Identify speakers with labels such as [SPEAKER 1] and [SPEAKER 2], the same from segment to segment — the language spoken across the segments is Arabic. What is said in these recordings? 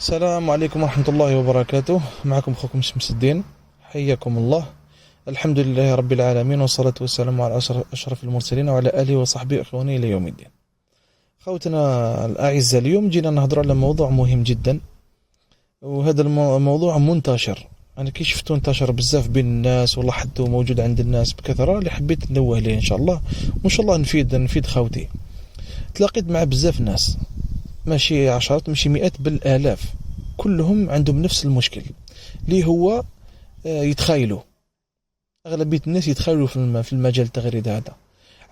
[SPEAKER 1] السلام عليكم ورحمة الله وبركاته. معكم أخوكم شمس الدين، حياكم الله. الحمد لله رب العالمين، والصلاة والسلام على أشرف المرسلين وعلى آله وصحبه إخواني إلى يوم الدين. خوتنا الأعزاء، اليوم جينا نهضر على موضوع مهم جدا، وهذا الموضوع منتشر. أنا كي شفتو انتشر بزاف بين الناس ولاحظته موجود عند الناس بكثرة، اللي حبيت ننوه ليه إن شاء الله، وإن شاء الله نفيد خوتي. تلاقيت مع بزاف ناس، ماشي عشرات ماشي مئات بالآلاف، كلهم عندهم نفس المشكل اللي هو يتخيلوا. أغلبية الناس يتخيلوا في المجال التغريد هذا.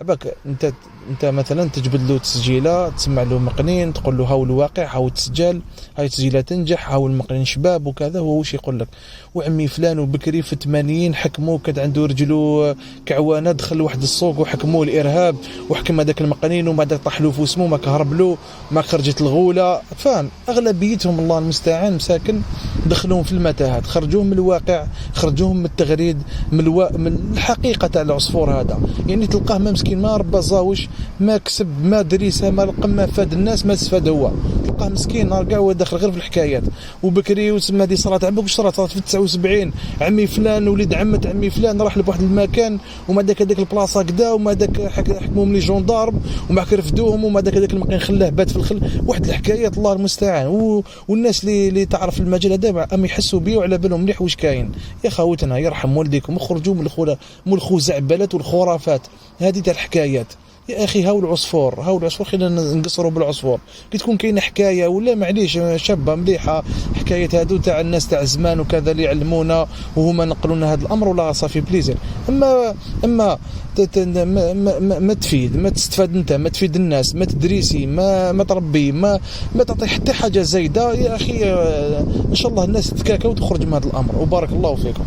[SPEAKER 1] عباك انت مثلا تجبد له تسجيله، تسمع له مقنين، تقول له هاو الواقع، هاو التسجيل، هاي التسجيله تنجح، هاو المقنين شباب وكذا. هو واش يقول لك؟ وعمي فلان وبكري في الثمانينين حكموه، كانت عنده رجلو كعوانه، دخل واحد السوق وحكموه الارهاب، وحكم هذاك المقنين، وما طاح له في اسمه، ما كهرب له، ما خرجت الغوله. فاهم؟ اغلبيتهم الله المستعان مساكن دخلوهم في المتاهات، خرجوهم من الواقع، خرجوهم من التغريد، من الحقيقه تاع العصفور هذا. يعني تلقاه ما مسكين، ما ربى زاوش، ما كسب، ما دريسه، ما لقى، ما فاد الناس، ما استفاد هو. تلقاه مسكين نهار كاع هو داخل غير في الحكايات. وبكري وسمى هذه صرات عمك، واش صرات في 79 عمي فلان وليد عمة عمي فلان راح لواحد المكان، وما داك هذاك البلاصه كدا، وما داك حكموهم لي جوندارم، وما رفدوهم، وما داك المكان خلاه بات في الخل. واحد الحكايات الله المستعان. والناس اللي تعرف المجال هذا ام يحسوا بيه وعلى بالهم مليح واش كاين. يا خوتنا يرحم والديكم، اخرجوا من الخزعبلات والخرافات هذه تاع الحكايات. يا اخي هاو العصفور خلينا نقصروا بالعصفور. كي تكون كاينه حكايه ولا معليش شابه مليحه، حكايه هادو تاع الناس تاع زمان وكذا اللي يعلمونا وهما نقلونا هذا الامر، ولا صافي بليزير. اما ما تفيد، ما تستفاد انت، ما تفيد الناس، ما تدريسي، ما تربي، ما تعطي حتى حاجه زايده. يا اخي ان شاء الله الناس تتكاكا وتخرج من هذا الامر، وبارك الله فيكم.